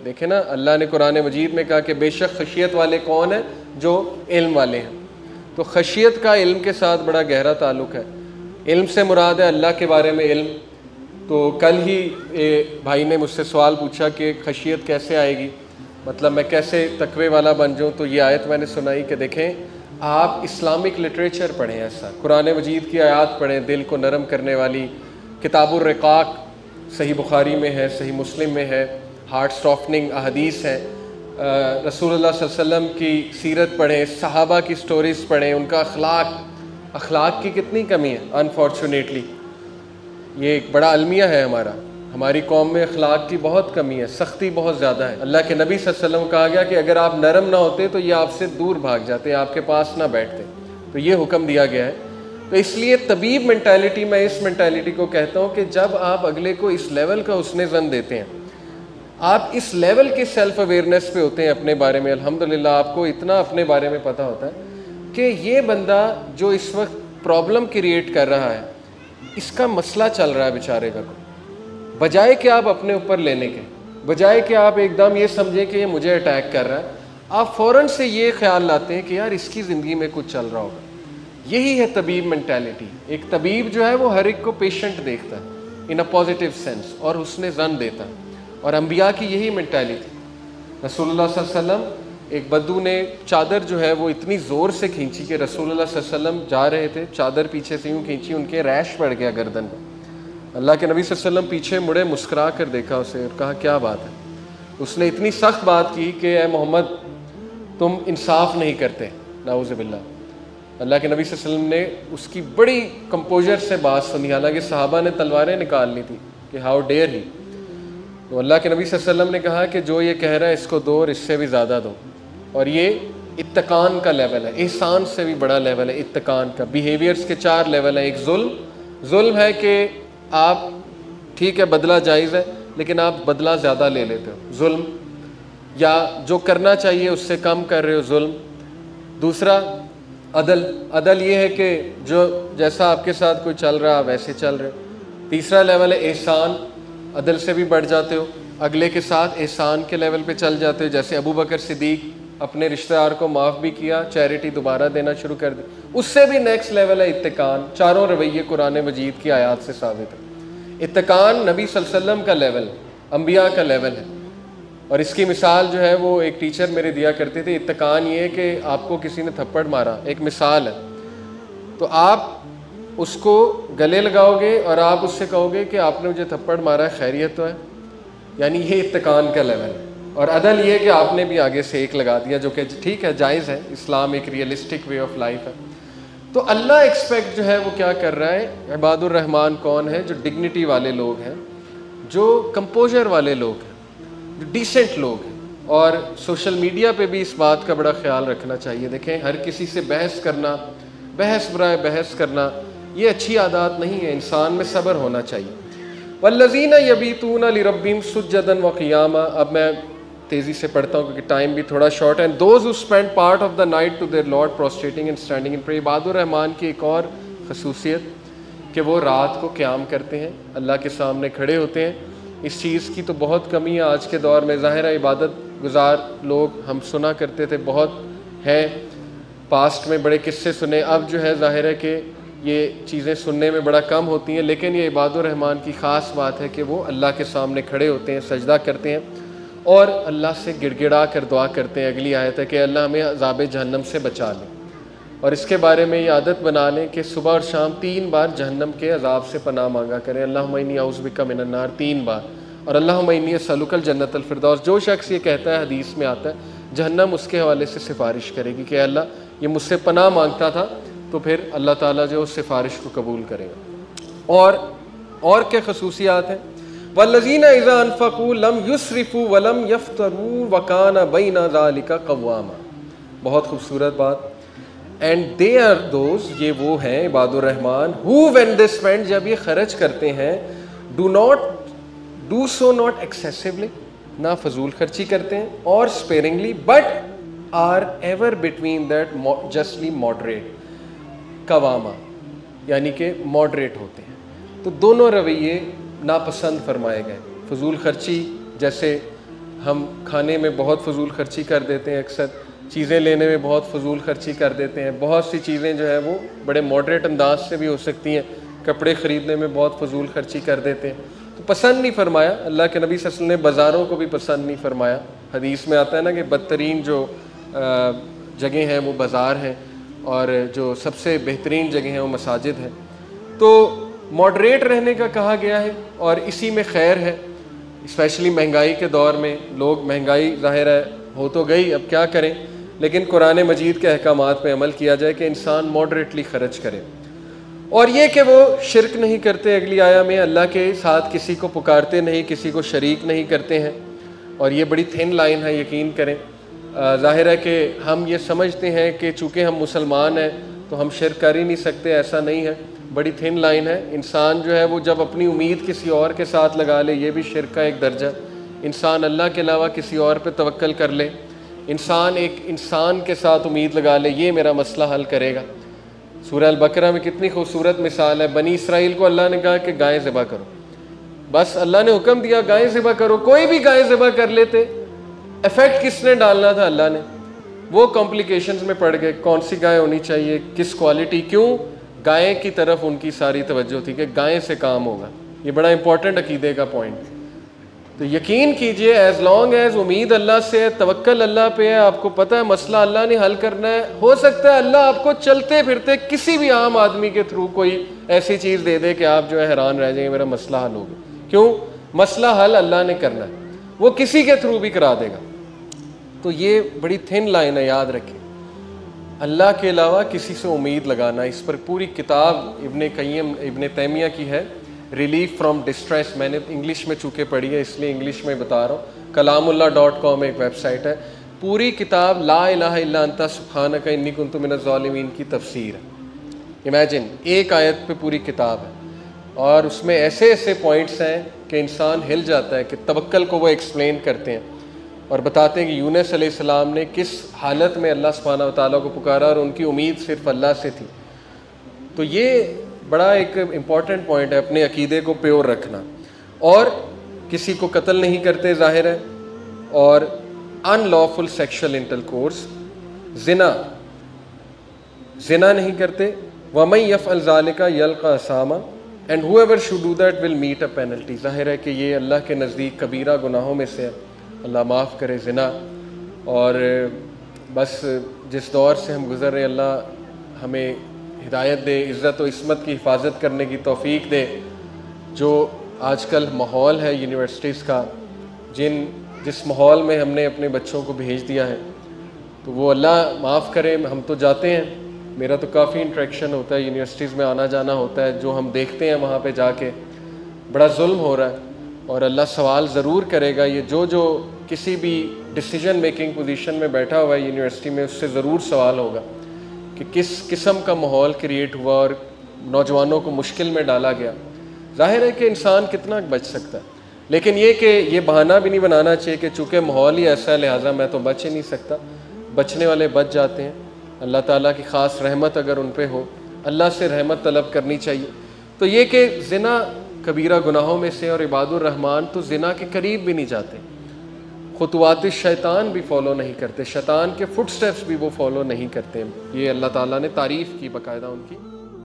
देखे ना, अल्लाह ने कुरान मजीद में कहा कि बेशक खशियत वाले कौन हैं? जो इल्म वाले हैं। तो खशियत का इल्म के साथ बड़ा गहरा ताल्लुक़ है। इल्म से मुराद है अल्लाह के बारे में इल्म। तो कल ही भाई ने मुझसे सवाल पूछा कि खशियत कैसे आएगी, मतलब मैं कैसे तकवे वाला बन जाऊँ। तो ये आयत मैंने सुनाई कि देखें, आप इस्लामिक लिटरेचर पढ़ें, ऐसा कुरान मजीद की आयत पढ़ें, दिल को नरम करने वाली। किताबुर रिकाक सही बुखारी में है, सही मुस्लिम में है, हार्ट सॉफ्टनिंग अहदीस है। रसूलुल्लाह सल्लल्लाहु अलैहि वसल्लम की सीरत पढ़ें, सहाबा की स्टोरीज़ पढ़ें, उनका अखलाक की कितनी कमी है। अनफॉर्चुनेटली ये एक बड़ा अलमिया है हमारी कौम में अखलाक की बहुत कमी है, सख्ती बहुत ज़्यादा है। अल्लाह के नबी सल्लल्लाहु अलैहि वसल्लम कहा गया कि अगर आप नरम ना होते तो ये आपसे दूर भाग जाते, आपके पास ना बैठते। तो ये हुक्म दिया गया है। तो इसलिए तबीब मेंटालिटी, मैं इस मेंटालिटी को कहता हूँ कि जब आप अगले को इस लेवल का हुस्न ज़न देते हैं, आप इस लेवल के सेल्फ अवेयरनेस पे होते हैं अपने बारे में, अल्हम्दुलिल्लाह आपको इतना अपने बारे में पता होता है कि ये बंदा जो इस वक्त प्रॉब्लम क्रिएट कर रहा है, इसका मसला चल रहा है बेचारे का, बजाय कि आप अपने ऊपर लेने के, बजाय कि आप एकदम ये समझें कि ये मुझे अटैक कर रहा है, आप फ़ौरन से ये ख्याल लाते हैं कि यार इसकी ज़िंदगी में कुछ चल रहा होगा। यही है तबीब मेंटालिटी। एक तबीब जो है वो हर एक को पेशेंट देखता है इन अ पॉजिटिव सेंस और हुस्न ज़न देता है। और अंबिया की यही मेंटालिटी। रसूलुल्लाह सल्लल्लाहु अलैहि वसल्लम, एक बद्दू ने चादर जो है वो इतनी ज़ोर से खींची कि रसूलुल्लाह सल्लल्लाहु अलैहि वसल्लम जा रहे थे, चादर पीछे से यूँ खींची, उनके रैश पड़ गया गर्दन पर। अल्लाह के नबी सल्लल्लाहु अलैहि वसल्लम पीछे मुड़े, मुस्कुरा कर देखा उसे और कहा क्या बात है। उसने इतनी सख्त बात की कि ए मोहम्मद, तुम इंसाफ नहीं करते, नाऊज़ु बिल्लाह। अल्लाह के नबी सल्लल्लाहु अलैहि वसल्लम ने उसकी बड़ी कंपोजर से बात सुनी, हालांकि सहाबा ने तलवारें निकाल ली थी कि हाउ डेयर ही। तो अल्लाह के नबी सल्लल्लाहु अलैहि वसल्लम ने कहा कि जो ये कह रहा है इसको दो और इससे भी ज़्यादा दो। और ये इत्तकान का लेवल है, एहसान से भी बड़ा लेवल है इत्तकान का। बिहेवियर्स के 4 लेवल हैं। एक जुल्म है कि आप, ठीक है बदला जायज़ है, लेकिन आप बदला ज़्यादा ले लेते हो, जुल्म। या जो करना चाहिए उससे कम कर रहे हो, जुल्म। दूसरा अदल ये है कि जो जैसा आपके साथ कोई चल रहा वैसे चल रहे हो। तीसरा लेवल है एहसान, अदल से भी बढ़ जाते हो, अगले के साथ एहसान के लेवल पे चल जाते हो। जैसे अबू बकर सिद्दीक अपने रिश्तेदार को माफ़ भी किया, चैरिटी दोबारा देना शुरू कर दी। उससे भी नेक्स्ट लेवल है इत्तकान। चारों रवैये कुरान मजीद की आयत से साबित है। इत्तकान नबी सल्लल्लाहु अलैहि वसल्लम का लेवल, अंबिया का लेवल है। और इसकी मिसाल जो है वो एक टीचर मेरे दिया करते थे। इत्तकान ये है कि आपको किसी ने थप्पड़ मारा, एक मिसाल है, तो आप उसको गले लगाओगे और आप उससे कहोगे कि आपने मुझे थप्पड़ मारा है, खैरियत तो है, यानी ये इत्तकान का लेवल है। और अदल ये कि आपने भी आगे से एक लगा दिया, जो कि ठीक है, जायज़ है, इस्लाम एक रियलिस्टिक वे ऑफ लाइफ है। तो अल्लाह एक्सपेक्ट जो है वो क्या कर रहा है, इबादुर रहमान कौन है? जो डिग्निटी वाले लोग हैं, जो कंपोजर वाले लोग हैं, जो डिसेंट लोग हैं। और सोशल मीडिया पे भी इस बात का बड़ा ख्याल रखना चाहिए। देखें, हर किसी से बहस करना, बहस बराए बहस करना, ये अच्छी आदत नहीं है। इंसान में सब्र होना चाहिए। वल्लज़ीना यबीतूना लिरब्बिहिम सुज्जदन व क़ियामा। अब मैं तेज़ी से पढ़ता हूँ क्योंकि टाइम भी थोड़ा शॉर्ट है। Those who spend part of the night to their lord prostrating and standing in prayer. इबादुर रहमान की एक और खसूसियत कि वो रात को क़याम करते हैं, अल्लाह के सामने खड़े होते हैं। इस चीज़ की तो बहुत कमी है आज के दौर में। ज़ाहिर है इबादत गुजार लोग हम सुना करते थे, बहुत हैं, पास्ट में बड़े किस्से सुने। अब जो है ज़ाहिर है कि ये चीज़ें सुनने में बड़ा कम होती हैं। लेकिन ये इबादुर रहमान की ख़ास बात है कि वो अल्लाह के सामने खड़े होते हैं, सजदा करते हैं और अल्लाह से गिड़गिड़ा कर दुआ करते हैं। अगली आयत है कि अल्लाह हमें अज़ाब जहन्नम से बचा ले। और इसके बारे में ये आदत बना लें कि सुबह और शाम 3 बार जहन्नम के अज़ाब से पनाह मांगा करें। अल्लाहुम्मा इन्नी औज़ु बिका मिनन नार 3 बार, और अल्लाहुम्मा इन्नी असअलुकल जन्नतल फिरदौस। जो शख्स ये कहता है, हदीस में आता है, जहन्नम उसके हवाले से सिफारिश करेगी कि अल्लाह ये मुझसे पनाह मांगता था, तो फिर अल्लाह ताला जो उस सिफारिश को कबूल करेगा। और क्या खसूसियात हैं? वल्लज़ीना इज़ा अनफ़क़ू लम युस्रिफ़ू वलम यफ़्तरू वकाना बैना ज़ालिका क़व्वामा। बहुत खूबसूरत बात। एंड दे आर दोज, ये वो हैं इबादुर रहमान, हु व्हेन दे स्पेंड, जब ये खर्च करते हैं, डू सो नॉट एक्सेसिवली, ना फजूल खर्ची करते हैं, और sparingly, but are ever between that justly moderate. कवामा यानी कि मॉडरेट होते हैं। तो दोनों रवैये नापसंद फरमाए गए। फजूल खर्ची, जैसे हम खाने में बहुत फजूल खर्ची कर देते हैं, अक्सर चीज़ें लेने में बहुत फजूल खर्ची कर देते हैं। बहुत सी चीज़ें जो है वो बड़े मॉडरेट अंदाज से भी हो सकती हैं, कपड़े ख़रीदने में बहुत फजूल खर्ची कर देते हैं, तो पसंद नहीं फरमाया। अल्लाह के नबी सल्लल्लाहु अलैहि वसल्लम ने बाज़ारों को भी पसंद नहीं फरमाया। हदीस में आता है ना कि बदतरीन जो जगह हैं वो बाज़ार हैं और जो सबसे बेहतरीन जगह हैं वो मसाजिद हैं। तो मॉडरेट रहने का कहा गया है और इसी में खैर है। स्पेशली महंगाई के दौर में लोग, महंगाई ज़ाहिर है हो तो गई, अब क्या करें, लेकिन कुरान मजीद के अहकामात पे अमल किया जाए कि इंसान मॉडरेटली खर्च करे। और ये कि वो शिरक नहीं करते, अगली आया में अल्लाह के साथ किसी को पुकारते नहीं, किसी को शरीक नहीं करते हैं। और ये बड़ी थिन लाइन है, यकीन करें। ज़ाहिर है कि हम ये समझते हैं कि चूँकि हम मुसलमान हैं तो हम शिरक कर ही नहीं सकते, ऐसा नहीं है। बड़ी थिन लाइन है। इंसान जो है वो जब अपनी उम्मीद किसी और के साथ लगा ले, ये भी शिरक का एक दर्जा। इंसान अल्लाह के अलावा किसी और पे तवक्कल कर ले, इंसान एक इंसान के साथ उम्मीद लगा ले ये मेरा मसला हल करेगा। सूरह अल-बकरा में कितनी खूबसूरत मिसाल है। बनी इसराइल को अल्लाह ने कहा कि गाय ज़िबा करो, बस अल्लाह ने हुक्म दिया गाय ज़िबा करो, कोई भी गाय ज़िबा कर लेते। इफेक्ट किसने डालना था? अल्लाह ने। वो कॉम्प्लिकेशंस में पड़ गए, कौन सी गाय होनी चाहिए, किस क्वालिटी, क्यों? गाय की तरफ उनकी सारी तवज्जो थी कि गाय से काम होगा। ये बड़ा इंपॉर्टेंट अकीदे का पॉइंट। तो यकीन कीजिए, एज लॉन्ग एज उम्मीद अल्लाह से है, तवक्कल अल्लाह पे है, आपको पता है मसला अल्लाह ने हल करना है। हो सकता है अल्लाह आपको चलते फिरते किसी भी आम आदमी के थ्रू कोई ऐसी चीज़ दे दे कि आप जो है हैरान रह जाएंगे, मेरा मसला हल हो गया। क्यों? मसला हल अल्लाह ने करना है, वो किसी के थ्रू भी करा देगा। तो ये बड़ी थिन लाइन है, याद रखें। अल्लाह के अलावा किसी से उम्मीद लगाना, इस पर पूरी किताब इब्ने क़य्यिम, इब्ने तैमिया की है, रिलीफ फ्रॉम डिस्ट्रेस। मैंने इंग्लिश में चूँकि पढ़ी है इसलिए इंग्लिश में बता रहा हूँ। कलामुल्लाह.com एक वेबसाइट है, पूरी किताब ला इलाहा इल्ला अंता सुब्हानका इन्नी कुन्तु मिनज़-ज़ालिमीन की तफसीर है। इमेजिन, एक आयत पे पूरी किताब है और उसमें ऐसे ऐसे पॉइंट्स हैं कि इंसान हिल जाता है कि तवक्कल को वो एक्सप्लेन करते हैं और बताते हैं कि यूनुस अलैहिस्सलाम ने किस हालत में अल्लाह सुब्हानहू व तआला को पुकारा और उनकी उम्मीद सिर्फ अल्लाह से थी। तो ये बड़ा एक इम्पॉर्टेंट पॉइंट है, अपने अकीदे को प्योर रखना। और किसी को कत्ल नहीं करते, ज़ाहिर है, और अनलॉफुल सेक्शुअल इंटरकोर्स, जिना नहीं करते। वमन यफ़अल ज़ालिका यल्क़ा असामा and whoever should do that will meet a penalty. ज़ाहिर है कि ये अल्लाह के नज़दीक कबीरा गुनाहों में से है, अल्लाह माफ़ करे जिना। और बस जिस दौर से हम गुज़र रहे, अल्लाह हमें हिदायत दे, इज़्ज़त और इस्मत की हिफाजत करने की तौफ़ीक दे। जो आजकल माहौल है यूनिवर्सिटीज़ का, जिस माहौल में हमने अपने बच्चों को भेज दिया है, तो वो अल्लाह माफ़ करे। हम तो जाते हैं, मेरा तो काफ़ी इंट्रैक्शन होता है, यूनिवर्सिटीज़ में आना जाना होता है, जो हम देखते हैं वहाँ पे जाके बड़ा जुल्म हो रहा है। और अल्लाह सवाल ज़रूर करेगा। ये जो किसी भी डिसीजन मेकिंग पोजीशन में बैठा हुआ है यूनिवर्सिटी में, उससे ज़रूर सवाल होगा कि किस किस्म का माहौल क्रिएट हुआ और नौजवानों को मुश्किल में डाला गया। ज़ाहिर है कि इंसान कितना बच सकता है, लेकिन ये कि ये बहाना भी नहीं बनाना चाहिए कि चूँकि माहौल ही ऐसा है लिहाजा मैं तो बच ही नहीं सकता। बचने वाले बच जाते हैं। अल्लाह ताला की ख़ास रहमत अगर उन पे हो, अल्लाह से रहमत तलब करनी चाहिए। तो ये कि ज़िना कबीरा गुनाहों में से और इबादुर रहमान तो ज़िना के करीब भी नहीं जाते, खुतवात शैतान भी फॉलो नहीं करते, शैतान के फुटस्टेप्स भी वो फॉलो नहीं करते। ये अल्लाह ताला ने तारीफ़ की बाकायदा उनकी।